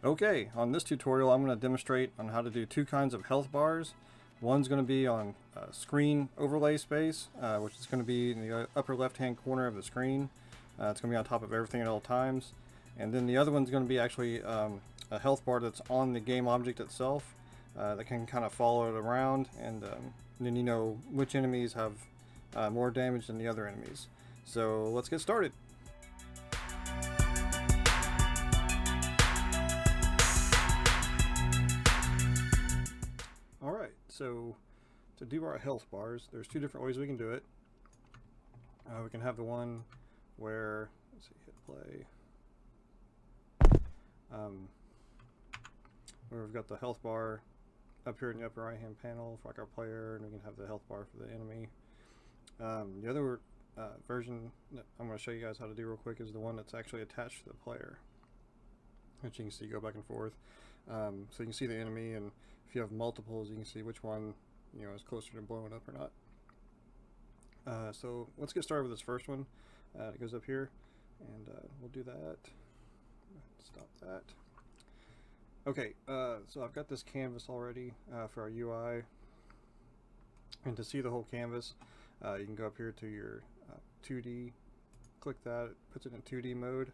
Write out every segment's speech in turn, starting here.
Okay, on this tutorial I'm going to demonstrate on how to do two kinds of health bars. One's going to be on screen overlay space, which is going to be in the upper left hand corner of the screen. It's going to be on top of everything at all times. And then the other one's going to be actually a health bar that's on the game object itself that can kind of follow it around, and then you know which enemies have more damage than the other enemies. So let's get started. Alright, so to do our health bars, there's two different ways we can do it. We can have the one where, let's see, hit play, where we've got the health bar up here in the upper right hand panel for like our player, and we can have the health bar for the enemy. The other version that I'm going to show you guys how to do real quick is the one that's actually attached to the player, which you can see go back and forth. So you can see the enemy, and if you have multiples, you can see which one is closer to blowing up or not. So let's get started with this first one. It goes up here, and we'll do that. Stop that. Okay, so I've got this canvas already for our UI, and to see the whole canvas, you can go up here to your 2D, click that, it puts it in 2D mode,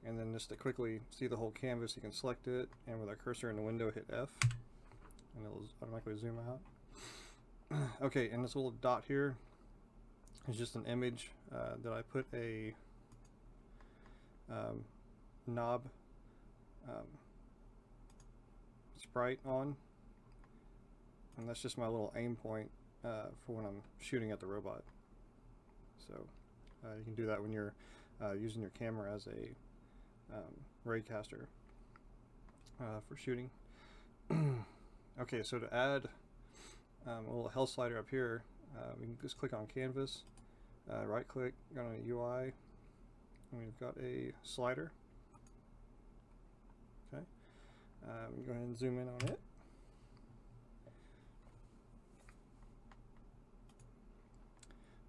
and then just to quickly see the whole canvas, you can select it, and with our cursor in the window, hit F, and it'll automatically zoom out. Okay, and this little dot here is just an image that I put a knob sprite on, and that's just my little aim point for when I'm shooting at the robot. So you can do that when you're using your camera as a raycaster for shooting. Okay, so to add a little health slider up here, we can just click on canvas, right click, go on a UI, and we've got a slider. Okay, we can go ahead and zoom in on it.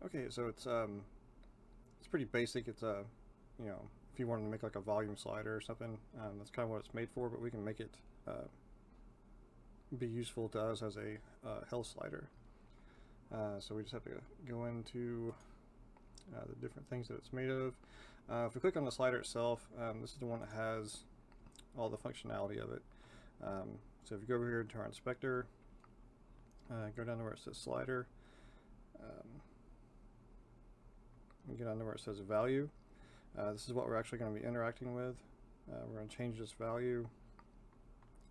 Okay, so it's pretty basic. It's if you wanted to make like a volume slider or something, that's kind of what it's made for. But we can make it be useful to us as a health slider. So we just have to go into the different things that it's made of. If we click on the slider itself, this is the one that has all the functionality of it. So if you go over here to our inspector, go down to where it says slider, and get down to where it says value. This is what we're actually going to be interacting with. We're going to change this value,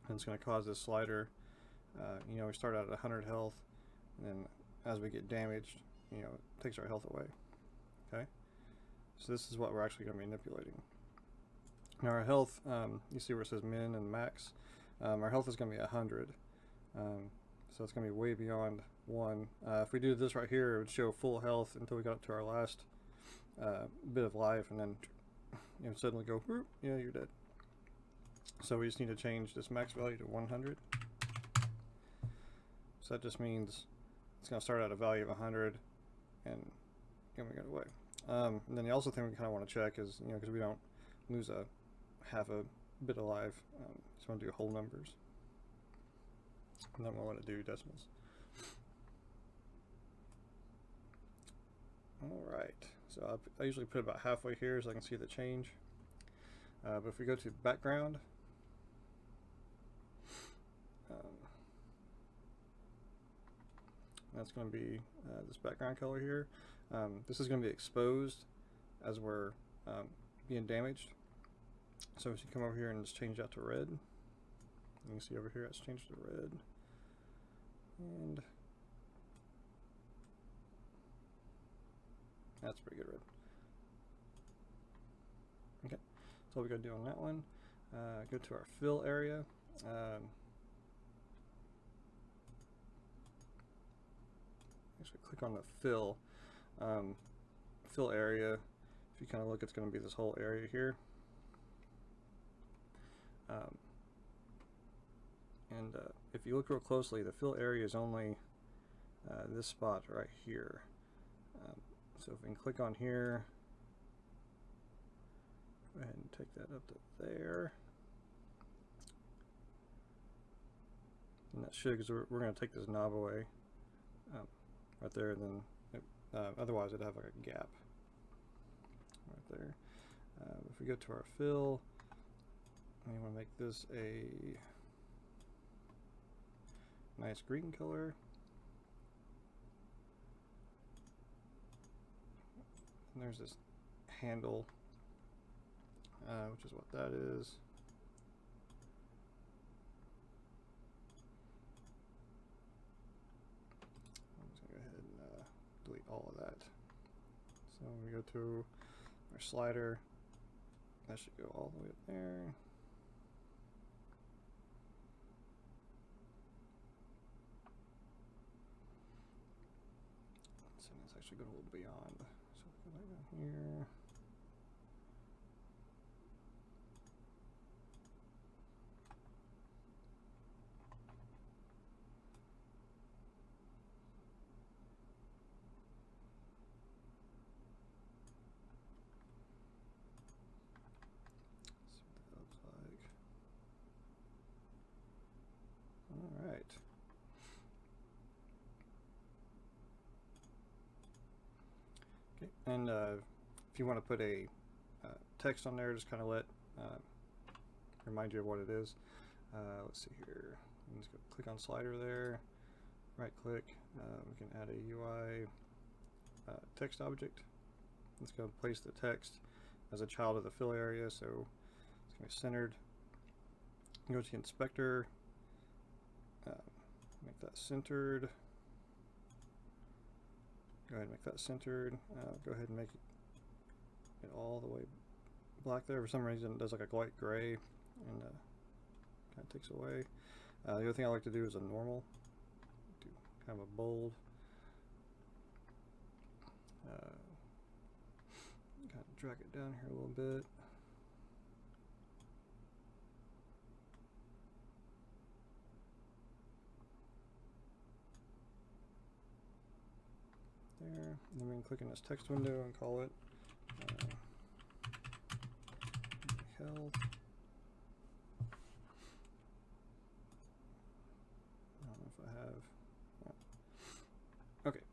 and it's going to cause this slider. We start out at 100 health, and then as we get damaged, it takes our health away. Okay, so this is what we're actually going to be manipulating. Now our health, you see where it says min and max. Our health is going to be 100, so it's going to be way beyond 1. If we do this right here, it would show full health until we got up to our last bit of life, and then suddenly go, whoop, you're dead. So we just need to change this max value to 100. So that just means it's going to start at a value of 100, and we get away. And then the also thing we kind of want to check is, because we don't lose a half a bit of life, just want to do whole numbers, and then we want to do decimals. Alright, so I usually put about halfway here so I can see the change. But if we go to background, that's going to be this background color here. This is going to be exposed as we're being damaged. So if you come over here and just change that to red, you can see over here it's changed to red. And that's pretty good red. Okay, so we got to do on that one. Go to our fill area. Actually, click on the fill area. If you kind of look, it's going to be this whole area here. And if you look real closely, the fill area is only this spot right here. So if we can click on here, go ahead and take that up to there. and that should, because we're going to take this knob away right there, and then otherwise it'd have like a gap right there. If we go to our fill, we want to make this a nice green color. And there's this handle, which is what that is. I'm just going to go ahead and delete all of that. So when we go to our slider, that should go all the way up there. So let's actually go a little beyond. So we go down here. Alright. Okay, and if you want to put a text on there, just kind of let remind you of what it is. Let's see here. Let's go click on slider there, right click. We can add a UI text object. Let's go place the text as a child of the fill area, so it's going to be centered. Go to the inspector. Make that centered. Go ahead and make that centered. Go ahead and make it all the way black there. For some reason it does like a light gray and kind of takes away. The other thing I like to do is a normal. Do kind of a bold. Kind of drag it down here a little bit. There, and then we can click in this text window and call it health. I don't know if I have. Okay.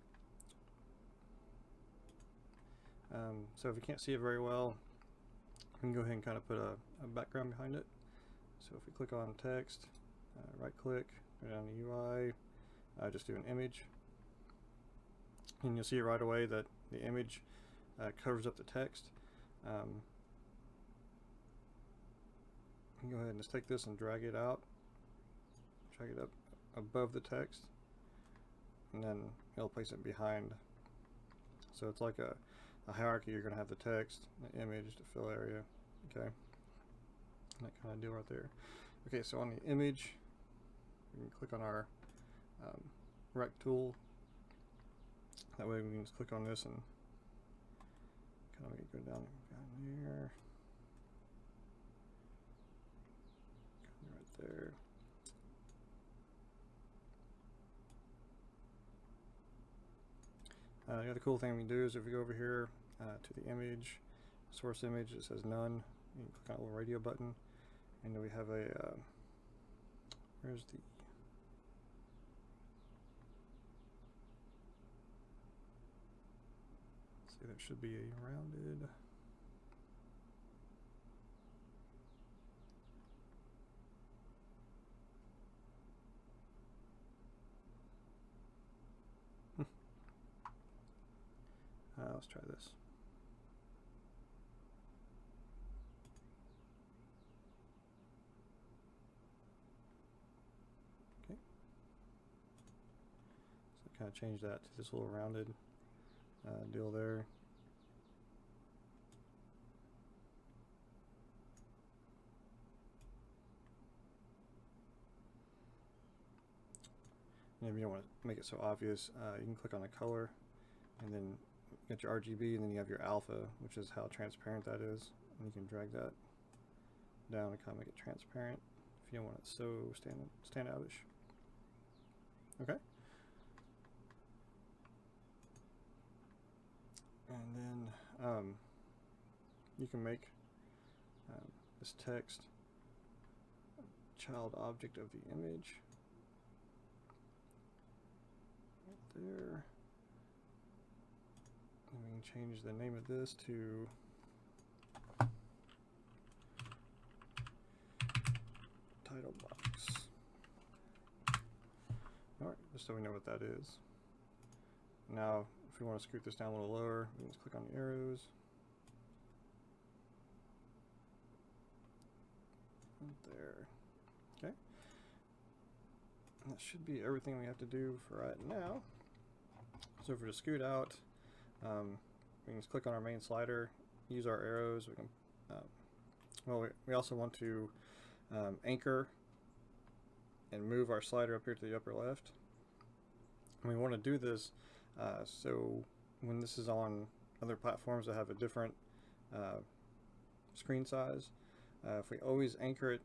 So if you can't see it very well, we can go ahead and kind of put a background behind it. So if we click on text, right click, go down to UI, just do an image. And you'll see right away that the image covers up the text. You can go ahead and just take this and drag it out, drag it up above the text, and then it'll place it behind. So it's like a hierarchy. You're going to have the text, the image, the fill area. Okay, that kind of deal right there. Okay, so on the image, we can click on our rect tool. That way we can just click on this and kind of go down here, right there. The other cool thing we can do is if we go over here to the image, source image, it says none. You can click on a little radio button, and then we have a where's the there should be a rounded. Let's try this. Okay. So kind of change that to this little rounded deal there. And if you don't want to make it so obvious, you can click on the color and then get your RGB, and then you have your alpha, which is how transparent that is. And you can drag that down and kind of make it transparent if you don't want it so stand outish. Okay. And then you can make this text a child object of the image. there. And we can change the name of this to title box. Alright, just so we know what that is. Now, if we want to scoot this down a little lower, we can just click on the arrows. Right there. Okay. And that should be everything we have to do for right now. So if we're to scoot out, we can just click on our main slider, use our arrows. We can, well, we also want to anchor and move our slider up here to the upper left. And we want to do this so when this is on other platforms that have a different screen size, if we always anchor it,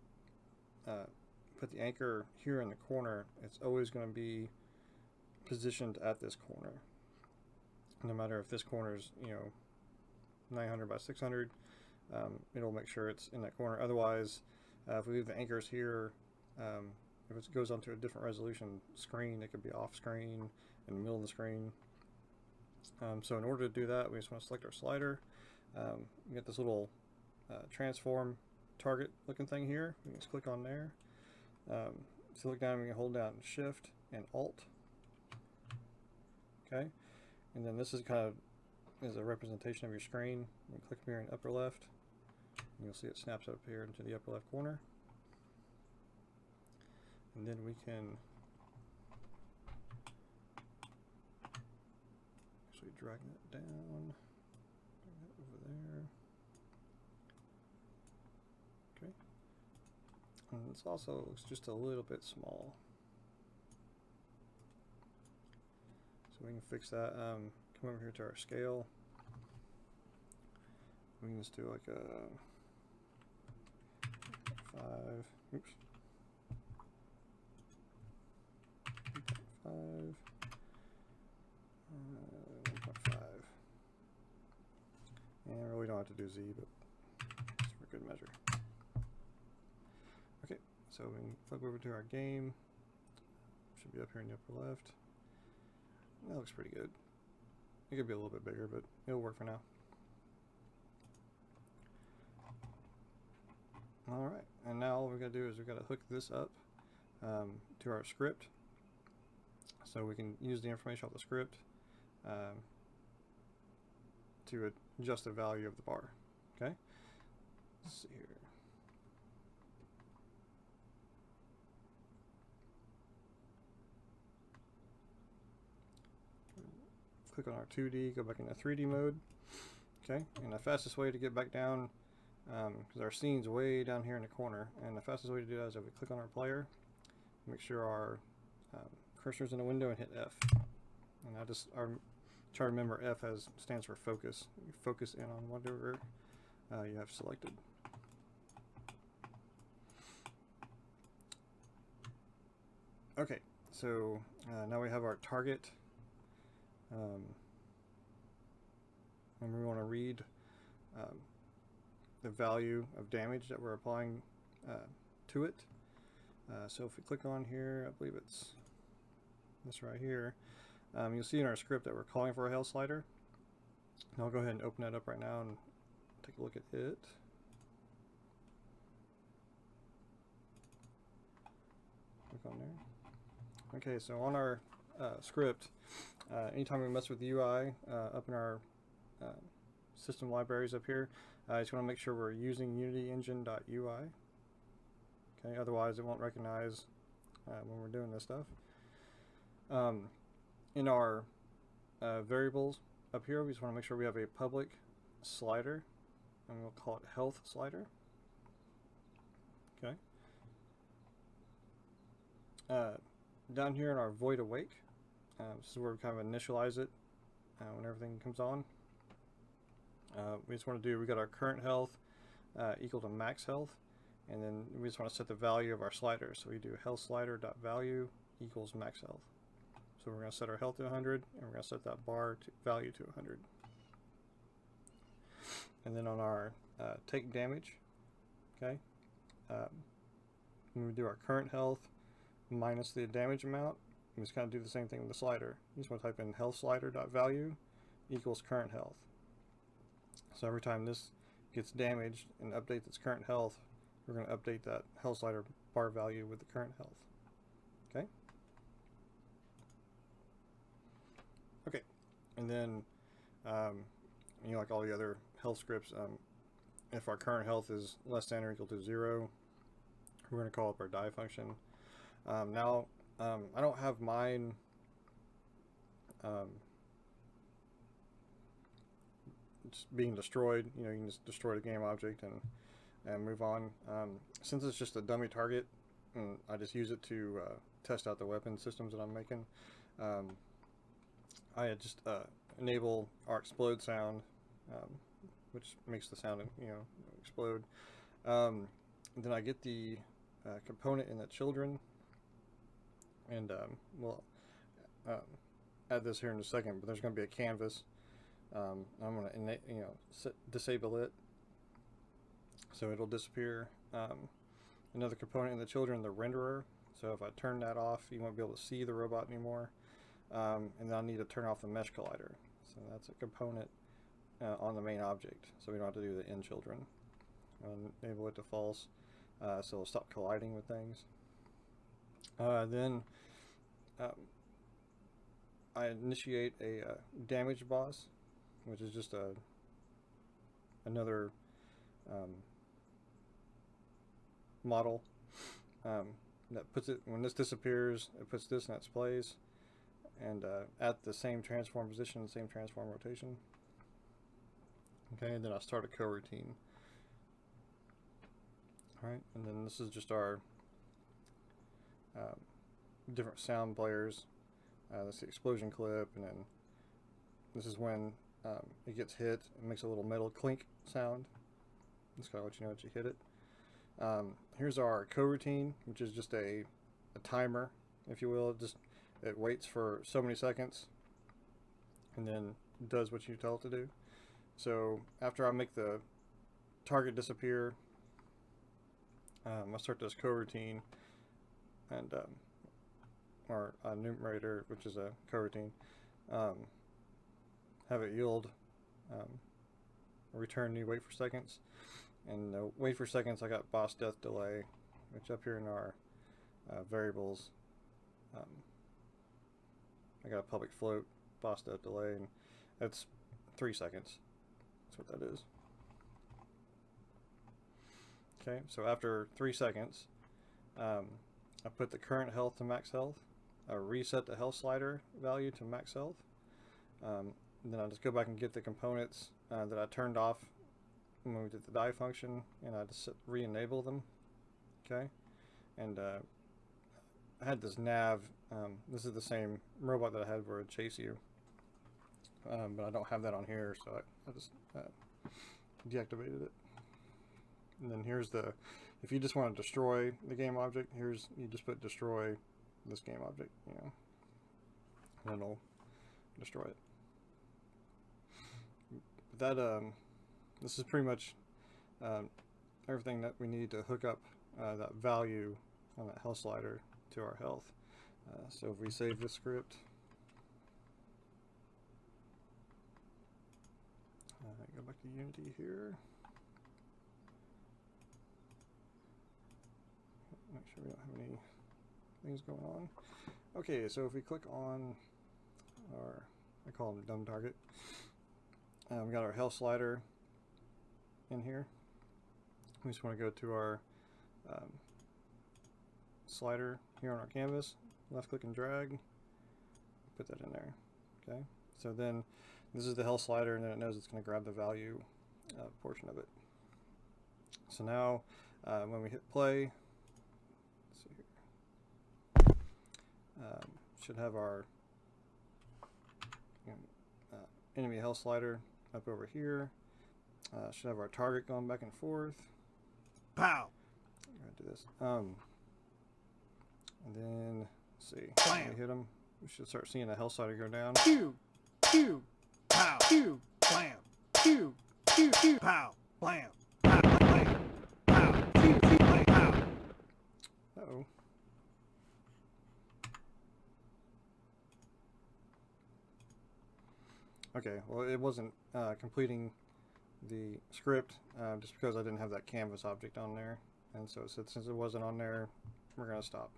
put the anchor here in the corner, it's always going to be positioned at this corner. No matter if this corner is, 900 by 600, it'll make sure it's in that corner. Otherwise, if we leave the anchors here, if it goes onto a different resolution screen, it could be off screen, in the middle of the screen. So in order to do that, we just want to select our slider. We get this little transform target looking thing here. We can just click on there. So look down, we can hold down Shift and Alt. Okay, and then this is kind of is a representation of your screen. You can click here in upper left, and you'll see it snaps up here into the upper left corner. And then we can actually drag that down, bring that over there. Okay, and this also looks just a little bit small. So we can fix that. Come over here to our scale. We can just do like a 5. Oops. 1.5. 1.5. And really don't have to do Z, but it's for good measure. Okay, so we can flip over to our game. Should be up here in the upper left. That looks pretty good. It could be a little bit bigger, but it'll work for now. Alright, and now all we gotta do is we gotta hook this up to our script, so we can use the information off the script to adjust the value of the bar. Okay, let's see here. Click on our 2D, go back into 3D mode. Okay, and the fastest way to get back down, because our scene's way down here in the corner, and the fastest way to do that is if we click on our player, make sure our cursor's in the window and hit F. And I just try to remember F stands for focus. You focus in on whatever you have selected. Okay, so now we have our target. And we want to read the value of damage that we're applying to it. So if we click on here, I believe it's this right here, you'll see in our script that we're calling for a health slider. And I'll go ahead and open that up right now and take a look at it. Click on there. Okay, so on our script, anytime we mess with the UI up in our system libraries up here, I just want to make sure we're using UnityEngine.ui. Okay, otherwise it won't recognize when we're doing this stuff. In our variables up here, we just want to make sure we have a public slider, and we'll call it health slider. Okay. Down here in our void awake, this is where we kind of initialize it when everything comes on. We just want to do, we got our current health equal to max health, and then we just want to set the value of our slider. So we do health slider.value equals max health. So we're going to set our health to 100, and we're going to set that bar to value to 100. And then on our take damage, okay, when we do our current health minus the damage amount You just kind of do the same thing with the slider. You just want to type in health slider.value equals current health. So every time this gets damaged and updates its current health, we're going to update that health slider bar value with the current health. Okay? Okay. And then, you know, like all the other health scripts, if our current health is less than or equal to 0, we're going to call up our die function. Now, I don't have mine just being destroyed. You know, you can just destroy the game object and move on. Since it's just a dummy target, and I just use it to test out the weapon systems that I'm making, I just enable our explode sound, which makes the sound, you know, explode. Then I get the component in the children, and we'll add this here in a second. But there's going to be a canvas. I'm going to disable it, so it'll disappear. Another component in the children, the renderer. So if I turn that off, you won't be able to see the robot anymore. And then I'll need to turn off the mesh collider. So that's a component on the main object, so we don't have to do the in children. Enable it to false, so it'll stop colliding with things. Then I initiate a damage boss, which is just another model that puts it, when this disappears, it puts this in its place, and at the same transform position, same transform rotation. Okay, and then I'll start a coroutine. Alright, and then this is just our different sound players. That's the explosion clip, and then this is when it gets hit. It makes a little metal clink sound. That's kind of let you know that you hit it. Here's our coroutine, which is just a timer, if you will. It waits for so many seconds and then does what you tell it to do. So after I make the target disappear, I'll start this coroutine, and or a numerator, which is a coroutine, have it yield a return new wait for seconds. And the wait for seconds, I got boss death delay, which up here in our variables, I got a public float boss death delay, and that's 3 seconds. That's what that is. Okay, so after 3 seconds, I put the current health to max health. I reset the health slider value to max health. And then I'll just go back and get the components that I turned off when we did the die function, and I just re-enable them. Okay, and I had this nav. This is the same robot that I had where it chase you, but I don't have that on here, so I just deactivated it. And then here's the, if you just want to destroy the game object, you just put destroy this game object, you know, and it'll destroy it. But that this is pretty much everything that we need to hook up that value on that health slider to our health. So if we save this script, go back to Unity here. Make sure we don't have any things going on. Okay, so if we click on our, I call them dumb target, we got our health slider in here. We just want to go to our slider here on our canvas, left click and drag, put that in there. Okay, so then this is the health slider, and then it knows it's going to grab the value portion of it. So now when we hit play, let's see here, should have our enemy health slider up over here. Should have our target going back and forth. Pow! I'm gonna do this. And then let's see. Blam. When we hit them, we should start seeing the health slider go down. Pew! Pew! Pow! Pew! Blam! Pew! Pew! Pew! Pow! Blam! Pow! Blam! Pow! Pew! Pew! Blam! Pow! Uh-oh. Okay, well, it wasn't completing the script just because I didn't have that canvas object on there, and so it said since it wasn't on there, we're gonna stop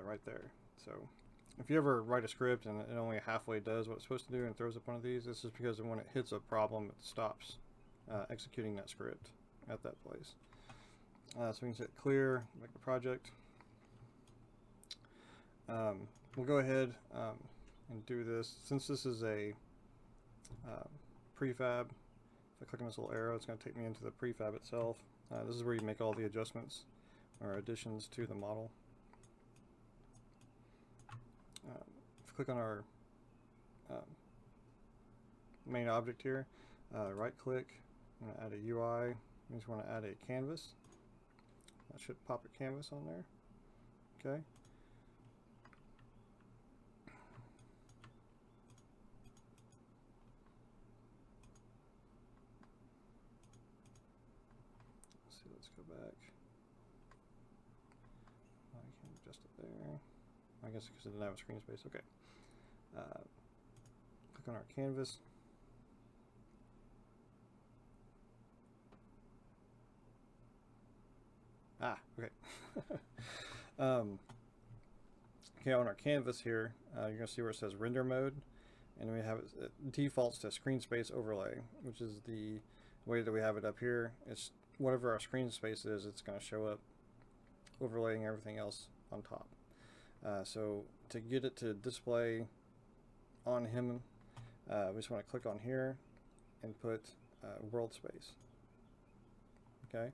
right there. So if you ever write a script and it only halfway does what it's supposed to do and throws up one of these, this is because when it hits a problem, it stops executing that script at that place. So we can hit clear, make the project. We'll go ahead and do this. Since this is a prefab, if I click on this little arrow, it's going to take me into the prefab itself. This is where you make all the adjustments or additions to the model. If you click on our main object here, right click, I'm going to add a UI. We just want to add a canvas. That should pop a canvas on there. Okay. Let's see, let's go back. I can adjust it there. I guess because it didn't have a screen space. Okay. Click on our canvas. Ah, okay. Okay, on our canvas here, you're going to see where it says render mode, and we have it defaults to screen space overlay, which is the way that we have it up here. It's whatever our screen space is, it's going to show up overlaying everything else on top. So to get it to display on him, we just want to click on here and put world space. Okay.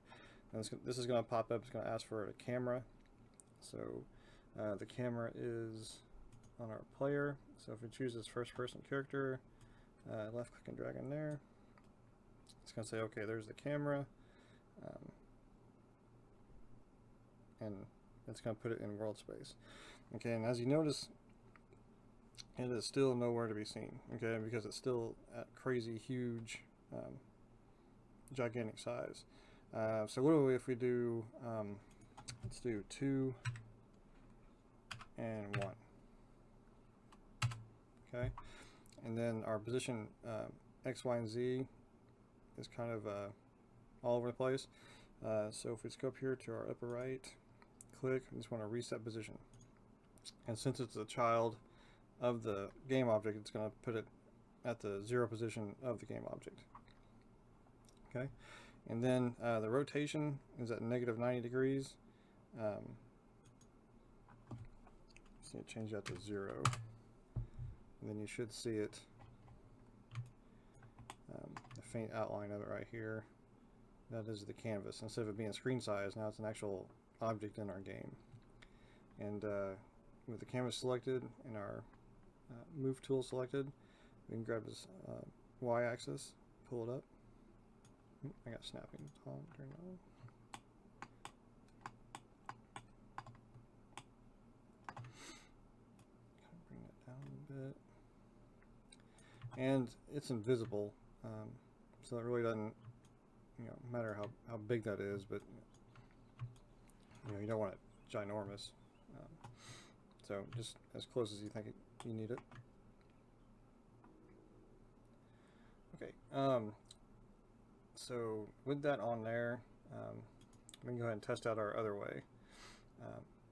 And this is going to pop up. It's going to ask for a camera. So the camera is on our player. So if we choose this first person character, left click and drag in there. It's going to say, okay, there's the camera. And it's going to put it in world space. Okay, and as you notice, it is still nowhere to be seen. Okay, because it's still at crazy huge, gigantic size. So what do we if we do, let's do 2 and 1. Okay, and then our position X, Y, and Z is kind of all over the place. So if we just go up here to our upper right, click, we just want to reset position. And since it's a child of the game object, it's going to put it at the 0 position of the game object. Okay. And then the rotation is at negative 90 degrees. So you change that to 0. And then you should see it, the faint outline of it right here. That is the canvas. Instead of it being screen size, now it's an actual object in our game. And with the canvas selected and our move tool selected, we can grab this y-axis, pull it up. I got snapping on turned on. Bring that down a bit. And it's invisible, so it really doesn't, matter how big that is, but you don't want it ginormous. So just as close as you think you need it. Okay. So with that on there, we can go ahead and test out our other way.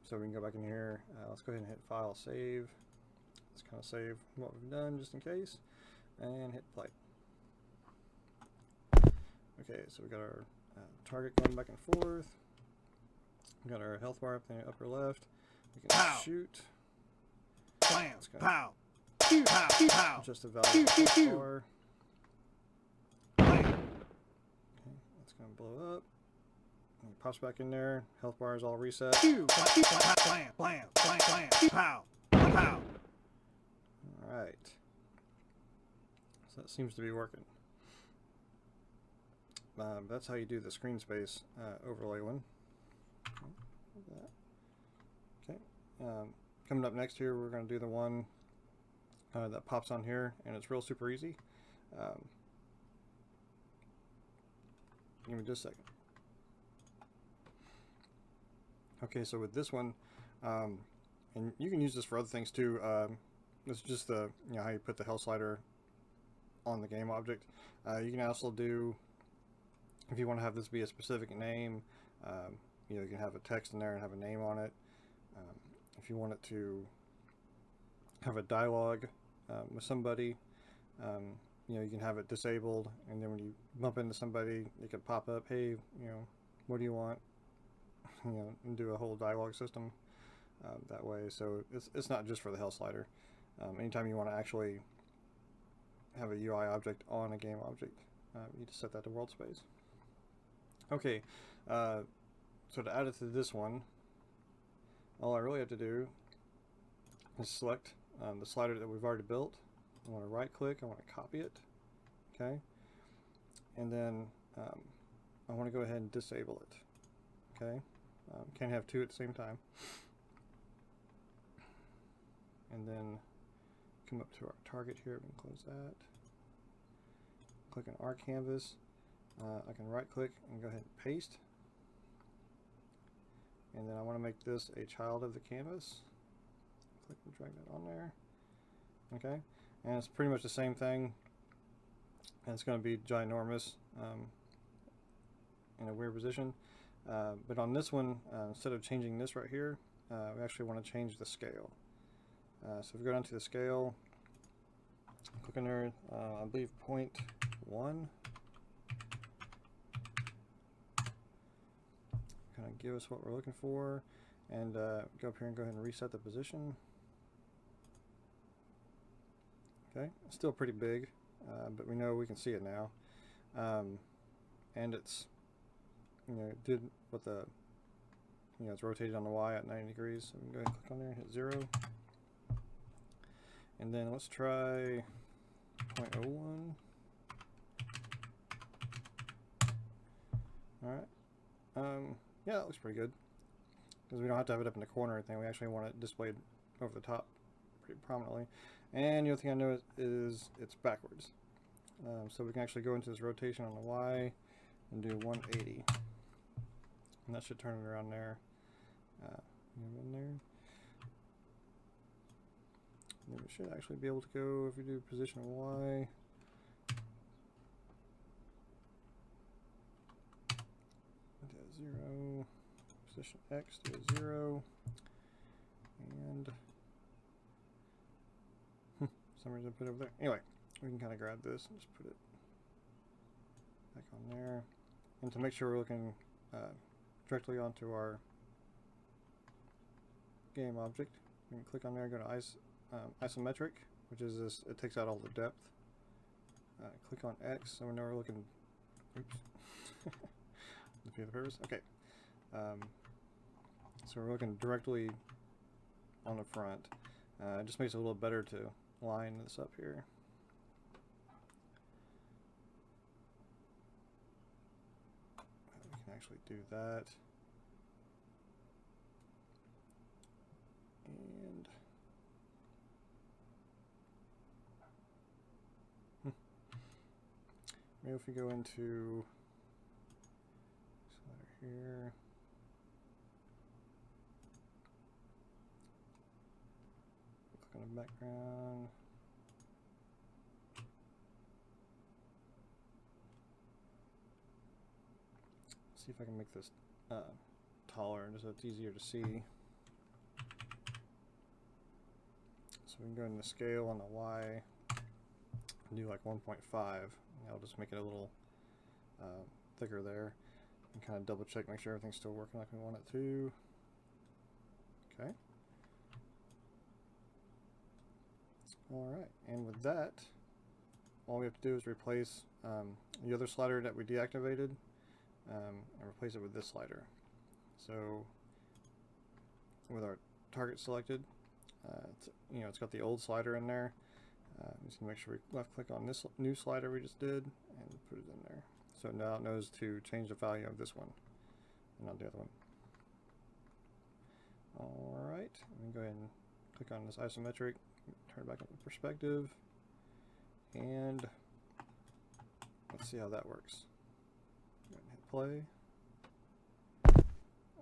So we can go back in here. Let's go ahead and hit File, Save. Let's kind of save what we've done just in case, and hit play. Okay, so we got our target going back and forth. We got our health bar up in the upper left. We can shoot. Blam, pow, pew, pow, pow. Just a value of the health bar. Okay, that's going to blow up. And it pops back in there. Health bar is all reset. Pew, blam, blam, blam, blam, pow, pow. Alright. So that seems to be working. That's how you do the screen space overlay one. Okay. Coming up next here, we're going to do the one that pops on here, and it's real super easy. Give me just a second. Okay, so with this one, and you can use this for other things too. It's just the how you put the health slider on the game object. You can also do, if you want to have this be a specific name, you know, you can have a text in there and have a name on it. If you want it to have a dialogue with somebody, you know, you can have it disabled, and then when you bump into somebody, it can pop up, hey, you know, what do you want? You know, and do a whole dialogue system that way. So it's not just for the health slider. Anytime you want to actually have a UI object on a game object, you just set that to world space. Okay, so to add it to this one, all I really have to do is select the slider that we've already built. I want to right click, I want to copy it, okay, and then I want to go ahead and disable it, okay. Can't have two at the same time. And then come up to our target here, we can close that. Click on our canvas. I can right click and go ahead and paste. And then I want to make this a child of the canvas. Click and drag that on there. Okay, and it's pretty much the same thing. And it's going to be ginormous in a weird position. But on this one, instead of changing this right here, we actually want to change the scale. So if we go down to the scale, click on there, I believe 0.1. Kind of give us what we're looking for, and go up here and go ahead and reset the position. Okay, still pretty big, but we know we can see it now, and it's, you know, it did what the, you know, it's rotated on the Y at 90 degrees. So we can go ahead and click on there and hit 0, and then let's try 0.01. All right. Yeah, that looks pretty good, because we don't have to have it up in the corner or anything. We actually want it displayed over the top pretty prominently. And the other thing I know is it's backwards. So we can actually go into this rotation on the Y and do 180. And that should turn it around there. Move in there. And then we should actually be able to go, if we do position Y, to 0, position X to 0, and for some reason I put it over there. Anyway, we can kind of grab this and just put it back on there. And to make sure we're looking directly onto our game object, we can click on there and go to isometric, which is this, it takes out all the depth. Click on X, so we know we're looking, oops, defeat the purpose, okay. So we're looking directly on the front. It just makes it a little better to line this up here. We can actually do that. And maybe if we go into slider here, click on the background. See if I can make this taller just so it's easier to see. So we can go in the scale on the Y and do like 1.5. I'll just make it a little thicker there, and kind of double check, make sure everything's still working like we want it to. Okay. Alright, and with that, all we have to do is replace the other slider that we deactivated and replace it with this slider. So with our target selected, it's got the old slider in there. Just gonna make sure we left click on this new slider we just did and put it in there. So now it knows to change the value of this one and not the other one. Alright, I'm gonna go ahead and click on this isometric, turn it back into perspective, and let's see how that works. Go ahead and hit play.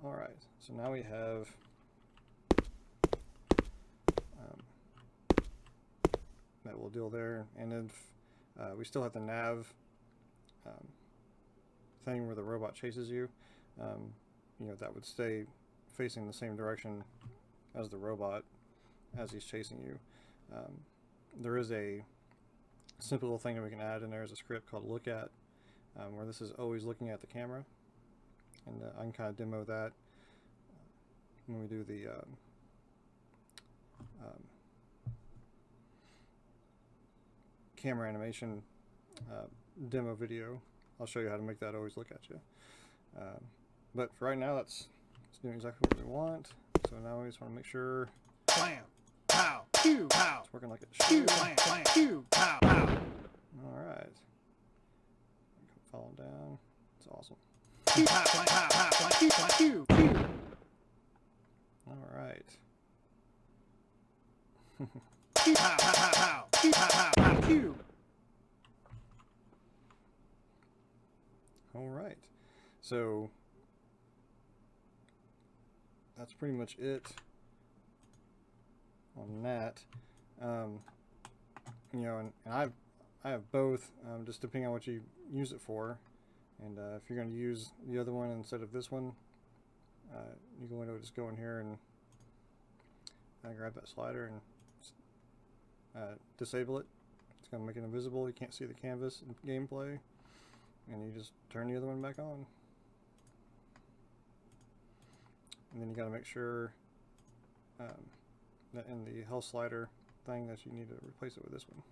Alright, so now we have that little deal there, and if We still have the nav thing where the robot chases you. You know, that would stay facing the same direction as the robot as he's chasing you. There is a simple little thing that we can add in there as a script called look at, where this is always looking at the camera, and I can kind of demo that when we do the camera animation demo video. I'll show you how to make that always look at you. But for right now, it's doing exactly what we want. So now we just want to make sure Blam. Pow. Pew. Pow. it's working like it Pew. should. Blam. Blam. Pew. Pow. Pow. Alright. Falling down. It's awesome. Pew. Pow. Blam. Pow. Pow. Blam. Pew. Blam. Pew. Pew. Alright. Pew. Pow. Pow. Pow. Pow. Pew. Pow. Pow. Pow. Pew. Alright. So that's pretty much it on that. You know, and I have both, just depending on what you use it for. And if you're going to use the other one instead of this one, you go into it, just go in here and grab that slider and disable it. It's going to make it invisible. You can't see the canvas in gameplay, and you just turn the other one back on. And then you got to make sure that in the health slider thing that you need to replace it with this one.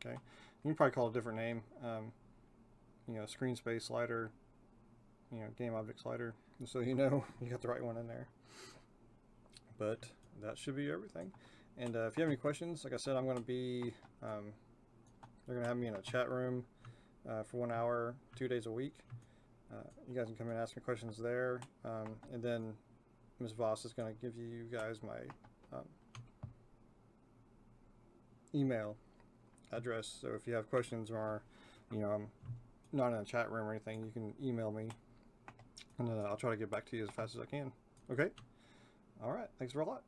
Okay, you can probably call it a different name. You know, screen space slider, you know, game object slider, so you know you got the right one in there. But that should be everything. And if you have any questions, like I said, I'm going to be, they're going to have me in a chat room for 1 hour, 2 days a week. You guys can come in and ask me questions there. And then Ms. Voss is going to give you guys my email address. So if you have questions or, you know, I'm not in a chat room or anything, you can email me, and then I'll try to get back to you as fast as I can. Okay? All right. Thanks for a lot.